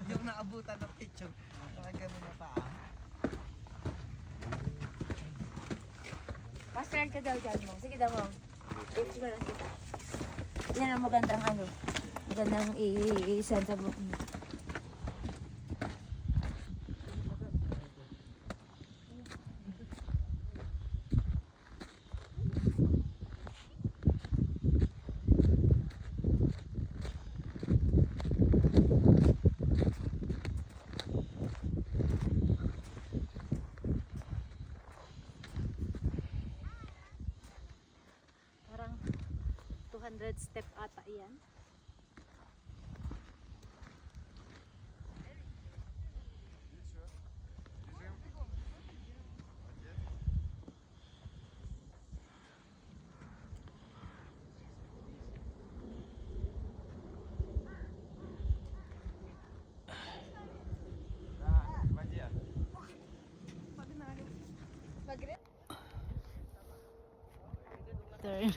Yung naabutan ng picture. Talaga mo na pa. Pastel ka daw dyan mo. Sige daw mo. Picture lang kita. Yan ang magandang ano. Magandang i-send sa book mo. Parang 200 step ata yan. Turn.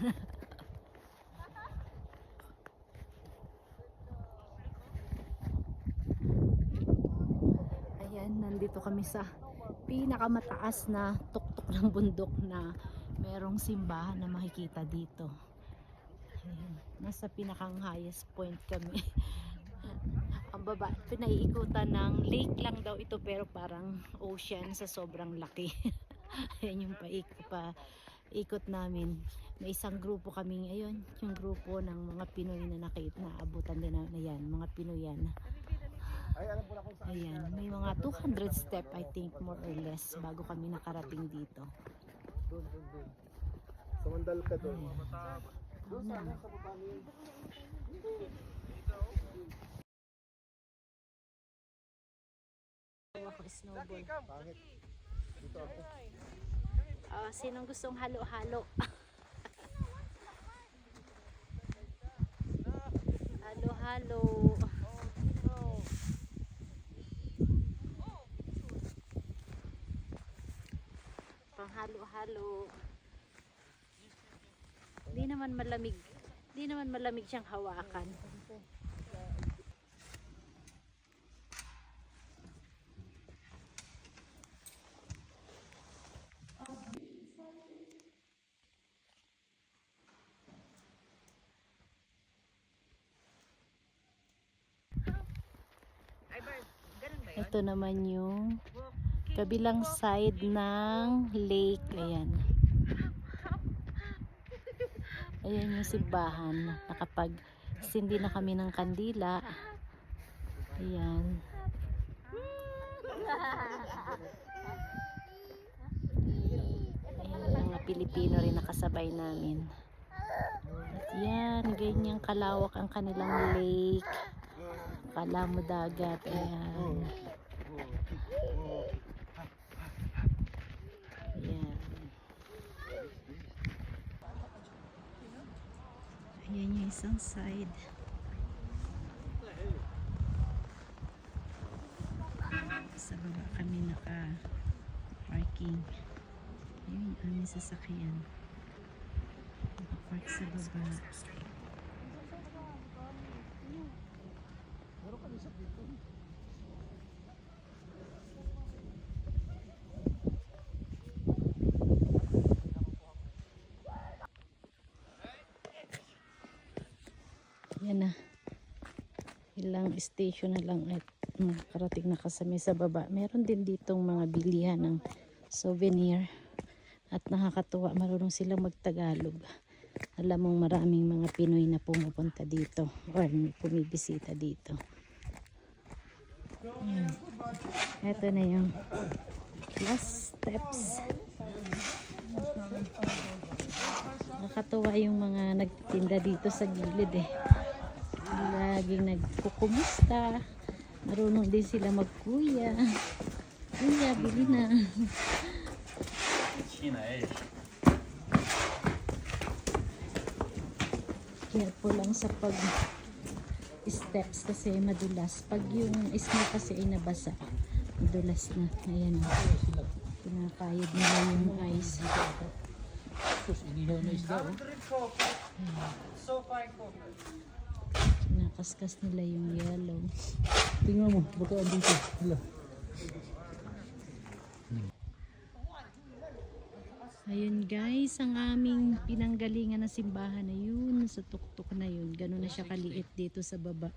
Ayan, nandito kami sa pinakamataas na tuktok ng bundok na merong simbahan na makikita dito. Ayan, nasa pinakang highest point kami. Ang baba, pinaiikutan ng lake lang daw ito pero parang ocean sa sobrang laki. Ayan yung ikot namin. May isang grupo kami ngayon, yung grupo ng mga Pinoy na naabutan din na yan, mga Pinoy yan. Ayan, may mga 200 step I think more or less bago kami nakarating dito. Doon. Sumandal ka doon. Doon na. Ako snowball. Pangit. Dito ako. Sinong gustong halo-halo? Halo-halo. Panghalo-halo. Hindi naman malamig. Hindi naman malamig siyang hawakan. Ito naman yung kabilang side ng lake. Ayan. Ayan yung simbahan. Nakapag-sindi na kami ng kandila. Ayan. Ayan yung mga Pilipino rin nakasabay namin. At yan, ganyang kalawak ang kanilang lake. Kala mo dagat. Ayan. Ayan. Ayan yung isang side. Sa baba kami naka-parking. Ayan yung aming sasakyan. Naka-park sa baba. Meron kami sa dito. Yan na. Ilang station na lang at makarating na kasami sa baba. Meron din ditong mga bilihan ng souvenir. At nakakatuwa, marunong silang magtagalog. Alam mong maraming mga Pinoy na pumupunta dito or pumibisita dito. Yan. Ito na yung last steps. Nakakatuwa yung mga nagtitinda dito sa gilid eh. Laging nagkukumusta. Marunong din sila magkuya. Kuya, bili na. Careful lang sa pag steps kasi madulas. Pag yung snow kasi ay nabasa, madulas na. Ayan o. Pinakayod nila yung ice. Inihaw na isda. So fine coconut. Nakaskas nila yung yellow. Tingnan mo, baka andito. Hala. Ayun guys, ang aming pinanggalingan na simbahan na yun, sa tuktok na yun. Ganun na siya kaliit dito sa baba.